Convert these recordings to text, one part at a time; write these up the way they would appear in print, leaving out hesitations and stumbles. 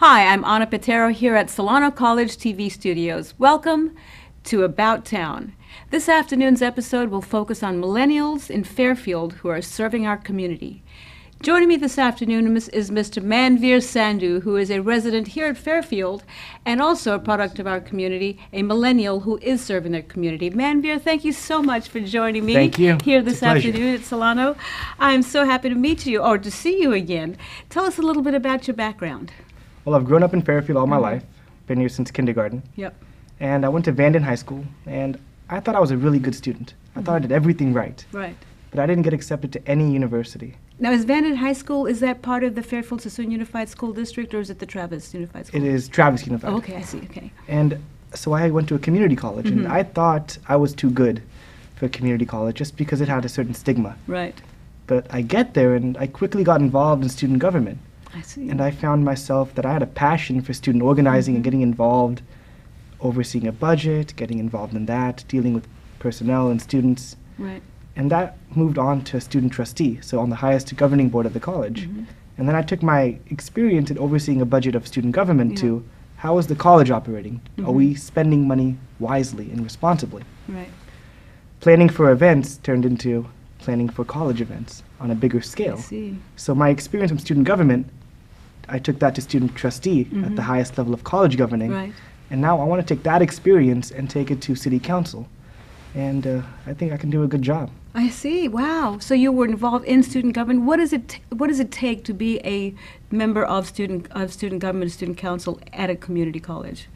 Hi, I'm Anna Petero here at Solano College TV Studios. Welcome to About Town. This afternoon's episode will focus on millennials in Fairfield who are serving our community. Joining me this afternoon is Mr. Manveer Sandhu, who is a resident here at Fairfield and also a product of our community, a millennial who is serving their community. Manveer, thank you so much for joining me here this afternoon at Solano. I'm so happy to meet you, or to see you again. Tell us a little bit about your background. Well, I've grown up in Fairfield all my life, been here since kindergarten. Yep. And I went to Vanden High School, and I thought I was a really good student. I thought I did everything right. Right. But I didn't get accepted to any university. Now, is Vanden High School, is that part of the Fairfield-Sassoon Unified School District, or is it the Travis Unified School? It is Travis Unified. Oh, okay, I see, okay. And so I went to a community college, and I thought I was too good for a community college just because it had a certain stigma. Right. But I get there, and I quickly got involved in student government. I see. And I found myself that I had a passion for student organizing and getting involved, overseeing a budget, getting involved in that, dealing with personnel and students. Right. And that moved on to student trustee, so on the highest governing board of the college. And then I took my experience in overseeing a budget of student government to how is the college operating? Are we spending money wisely and responsibly? Right. Planning for events turned into planning for college events on a bigger scale. I see. So my experience from student government, I took that to student trustee at the highest level of college governing. Right. And now I want to take that experience and take it to city council. And I think I can do a good job. I see. Wow. So you were involved in student government. What does it take to be a member of student government, student council at a community college?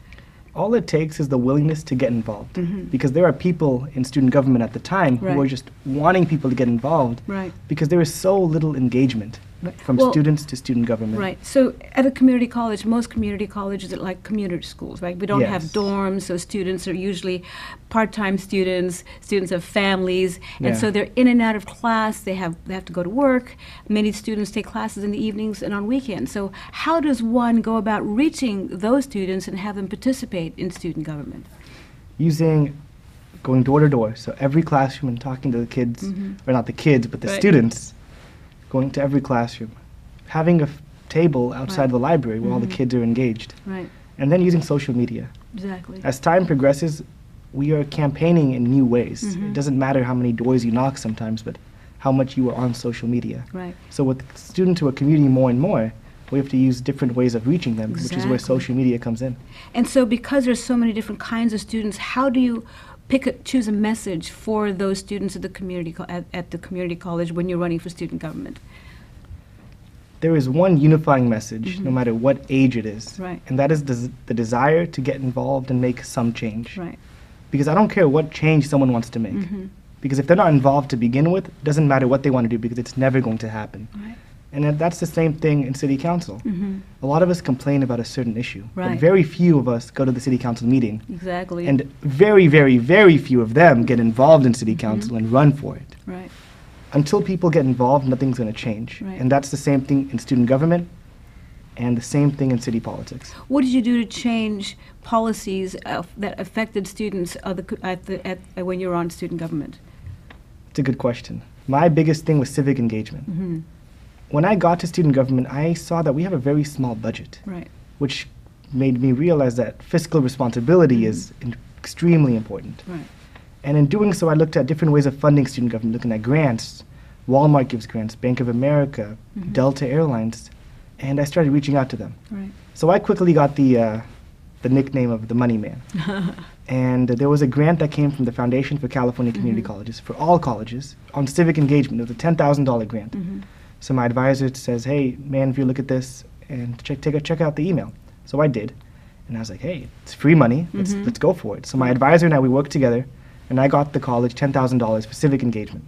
All it takes is the willingness to get involved. Because there are people in student government at the time who are just wanting people to get involved. Right. Because there is so little engagement from students to student government. Right. So at a community college, most community colleges are like community schools, right? We don't have dorms, so students are usually part-time students. Students have families, and so they're in and out of class. They have to go to work. Many students take classes in the evenings and on weekends. So how does one go about reaching those students and have them participate in student government? Going door to door. So every classroom and talking to the kids, or not the kids, but the students. Going to every classroom, having a table outside the library where all the kids are engaged, and then using social media. Exactly. As time progresses, we are campaigning in new ways. It doesn't matter how many doors you knock sometimes, but how much you are on social media. Right. So with students who are commuting more and more, we have to use different ways of reaching them, which is where social media comes in. And so because there's so many different kinds of students, how do you choose a message for those students at the community college when you're running for student government? There is one unifying message, no matter what age it is, and that is the desire to get involved and make some change. Right. Because I don't care what change someone wants to make. Because if they're not involved to begin with, it doesn't matter what they want to do because it's never going to happen. Right. And that's the same thing in city council. A lot of us complain about a certain issue, but Right. very few of us go to the city council meeting. Exactly. And very, very, very few of them get involved in city council and run for it. Right. Until people get involved, nothing's going to change. Right. And that's the same thing in student government and the same thing in city politics. What did you do to change policies that affected students when you were on student government? It's a good question. My biggest thing was civic engagement. When I got to student government, I saw that we have a very small budget, Right. which made me realize that fiscal responsibility is extremely important. Right. And in doing so, I looked at different ways of funding student government, looking at grants. Walmart gives grants, Bank of America, Delta Airlines, and I started reaching out to them. Right. So I quickly got the nickname of the Money Man. And there was a grant that came from the Foundation for California Community Colleges, for all colleges, on civic engagement. It was a $10,000 grant. So my advisor says, hey, man, if you look at this, and check out the email. So I did. And I was like, hey, it's free money. Let's go for it. So my advisor and I, we worked together, and I got the college $10,000 for civic engagement.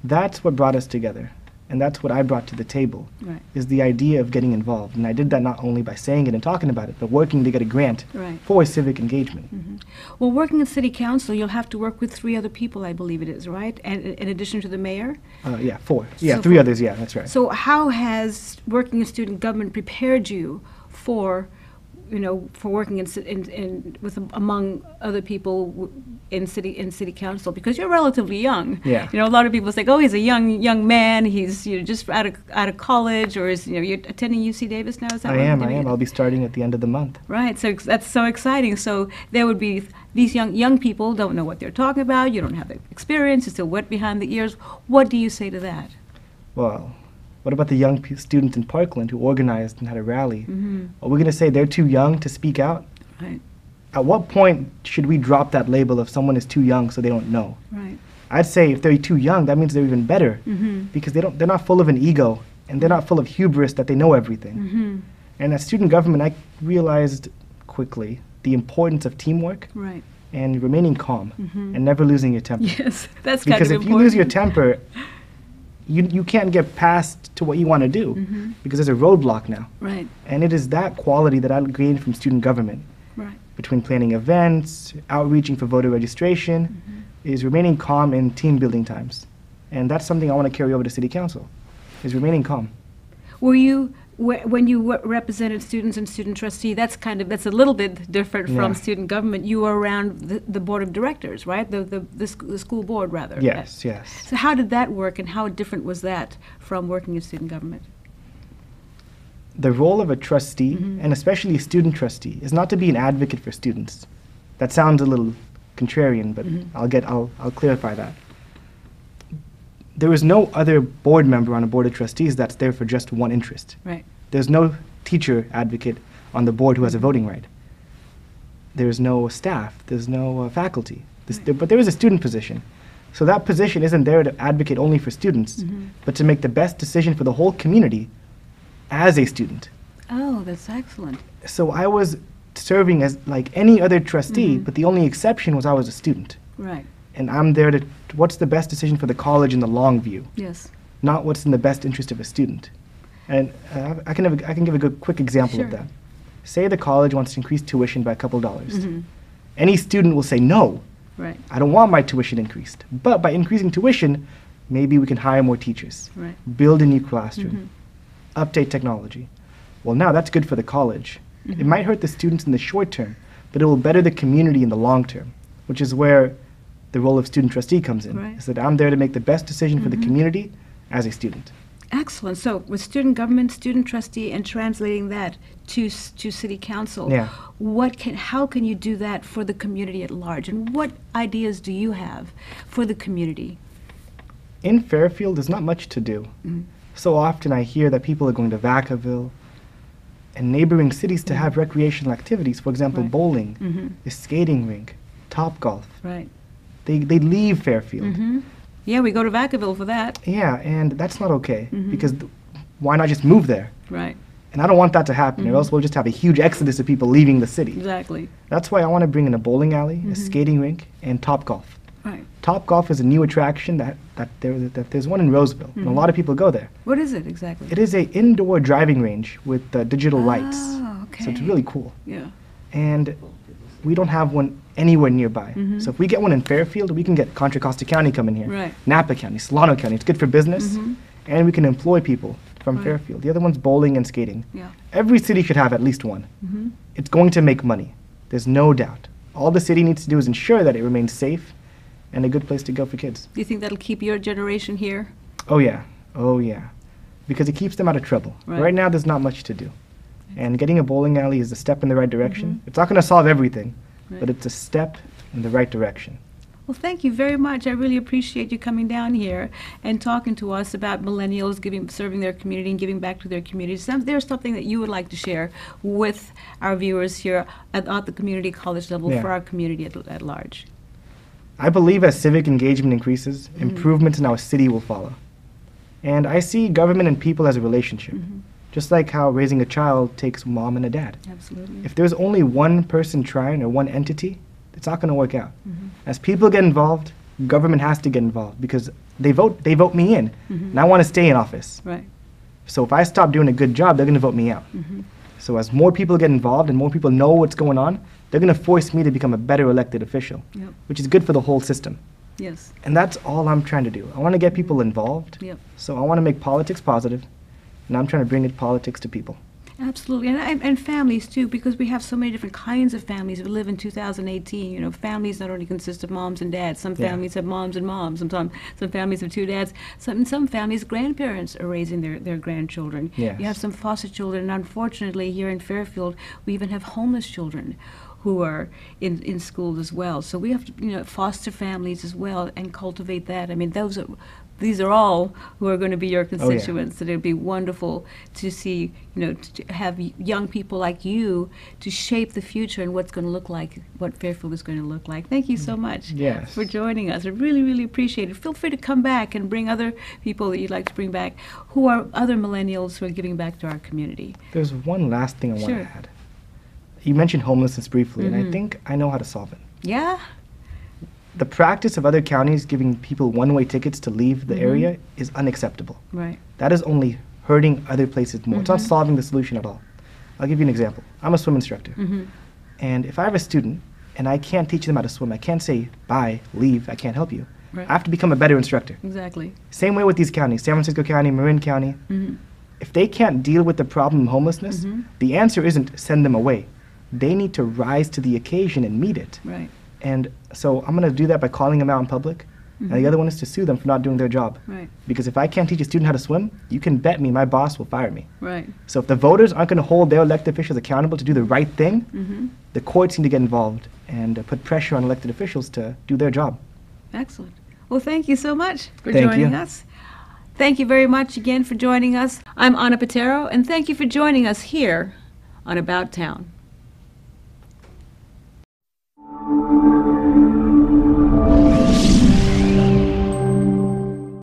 That's what brought us together. And that's what I brought to the table, is the idea of getting involved. And I did that not only by saying it and talking about it, but working to get a grant for civic engagement. Well, working in city council, you'll have to work with 3 other people, I believe it is, right? And in addition to the mayor? Yeah, 4. Yeah, So 3 others, yeah, that's right. So how has working in student government prepared you for for working with among other people in city council, because you're relatively young. Yeah. A lot of people say, oh, he's a young man. He's just out of college, or is you're attending UC Davis now? Is that I right? am. I'll be starting at the end of the month. Right. So that's so exciting. So there would be these young people don't know what they're talking about. You don't have the experience. You're still wet behind the ears. What do you say to that? Well, what about the young students in Parkland who organized and had a rally? Mm-hmm. Are we going to say they're too young to speak out? Right. At what point should we drop that label of someone is too young so they don't know? Right. I'd say if they're too young, that means they're even better, Mm-hmm. because they're not full of an ego, and they're not full of hubris that they know everything. Mm-hmm. And as student government, I realized quickly the importance of teamwork Right. and remaining calm Mm-hmm. and never losing your temper. Yes, that's kind Because of if you lose your important. temper, you can't get past to what you want to do, Mm-hmm. because there's a roadblock now. Right. And it is that quality that I gained from student government, Right. between planning events, outreaching for voter registration, Mm-hmm. is remaining calm in team building times. And that's something I want to carry over to city council, is remaining calm. Were you when you represented students and student trustee? That's a little bit different from Yeah. student government. You were around the board of directors, right? The school board, rather. Yes, yes. So how did that work, and how different was that from working in student government? The role of a trustee, Mhm. and especially a student trustee, is not to be an advocate for students. That sounds a little contrarian, but Mhm. I'll clarify that. There is no other board member on a board of trustees that's there for just one interest. Right. There's no teacher advocate on the board who has a voting right. There's no staff. There's no faculty. Right. But there is a student position. So that position isn't there to advocate only for students, Mhm. but to make the best decision for the whole community as a student. Oh, that's excellent. So I was serving as like any other trustee, Mhm. but the only exception was I was a student. Right. And I'm there to, what's the best decision for the college in the long view, Yes. not what's in the best interest of a student. And I can give a good, quick example of Sure. that. Say the college wants to increase tuition by a couple dollars. Mhm. Any student will say, no, Right. I don't want my tuition increased. But by increasing tuition, maybe we can hire more teachers, Right. build a new classroom, Mhm. update technology. Well, now that's good for the college. It Mhm. might hurt the students in the short term, but it will better the community in the long term, which is where the role of student trustee comes in. Right. Is that I'm there to make the best decision for the Mhm. community as a student. Excellent. So with student government, student trustee, and translating that to city council, Yeah. how can you do that for the community at large? And what ideas do you have for the community? In Fairfield, there's not much to do. Mhm. So often I hear that people are going to Vacaville and neighboring cities to have recreational activities. For example, Right. bowling, Mhm. a skating rink, Topgolf. Right. They leave Fairfield. Mhm. Yeah, we go to Vacaville for that. Yeah, and that's not okay, Mhm. because why not just move there? Right. And I don't want that to happen, Mhm. or else we'll just have a huge exodus of people leaving the city. Exactly. That's why I want to bring in a bowling alley, Mhm. a skating rink, and Topgolf. Right. Topgolf is a new attraction that there's one in Roseville, and a Mhm. lot of people go there. What is it exactly? It is a indoor driving range with digital lights, Oh, okay. so it's really cool. Yeah. And we don't have one anywhere nearby. Mhm. So if we get one in Fairfield, we can get Contra Costa County coming here, Right. Napa County, Solano County. It's good for business, Mhm. and we can employ people from Right. Fairfield. The other one's bowling and skating. Yeah. Every city should have at least one. Mhm. It's going to make money. There's no doubt. All the city needs to do is ensure that it remains safe and a good place to go for kids. Do you think that'll keep your generation here? Oh yeah, oh yeah. Because it keeps them out of trouble. Right. Right now there's not much to do. And getting a bowling alley is a step in the right direction. Mhm. It's not going to solve everything, Right. but it's a step in the right direction. Well, thank you very much. I really appreciate you coming down here and talking to us about millennials serving their community and giving back to their community. There's something that you would like to share with our viewers here at the community college level Yeah. for our community at large. I believe as civic engagement increases, Mhm. improvements in our city will follow. And I see government and people as a relationship, Mhm. just like how raising a child takes mom and a dad. Absolutely. If there's only one person trying or one entity, it's not going to work out. Mhm. As people get involved, government has to get involved because they vote me in, Mhm. and I want to stay in office. Right. So if I stop doing a good job, they're going to vote me out. Mhm. So as more people get involved and more people know what's going on, they're going to force me to become a better elected official, Yep. which is good for the whole system. Yes. And that's all I'm trying to do. I want to get people involved. Yep. So I want to make politics positive, and I'm trying to bring it politics to people. Absolutely, and families too, because we have so many different kinds of families. We live in 2018. You know, families not only consist of moms and dads. Some families have moms and moms. Some families have two dads. In some families, grandparents are raising their grandchildren. Yes. You have some foster children, and unfortunately, here in Fairfield, we even have homeless children who are in schools as well. So we have to, foster families as well and cultivate that. I mean, these are all who are going to be your constituents. So it'd be wonderful to see, to have young people like you to shape the future and what's going to look like, what Fairfield is going to look like. Thank you so much for joining us. I really, really appreciate it. Feel free to come back and bring other people that you'd like to bring back, who are other millennials who are giving back to our community. There's one last thing I want to add. You mentioned homelessness briefly, and I think I know how to solve it. Yeah? The practice of other counties giving people one-way tickets to leave the area is unacceptable. Right. That is only hurting other places more. It's not solving the solution at all. I'll give you an example. I'm a swim instructor. And if I have a student and I can't teach them how to swim, I can't say, bye, leave, I can't help you. Right. I have to become a better instructor. Exactly. Same way with these counties, San Francisco County, Marin County. If they can't deal with the problem of homelessness, the answer isn't send them away. They need to rise to the occasion and meet it. Right. And so I'm going to do that by calling them out in public. And the other one is to sue them for not doing their job. Right. Because if I can't teach a student how to swim, you can bet me my boss will fire me. Right. So if the voters aren't going to hold their elected officials accountable to do the right thing, the courts need to get involved and put pressure on elected officials to do their job. Excellent. Well, thank you so much for joining us. Thank you very much again for joining us. I'm Anna Petero, and thank you for joining us here on About Town.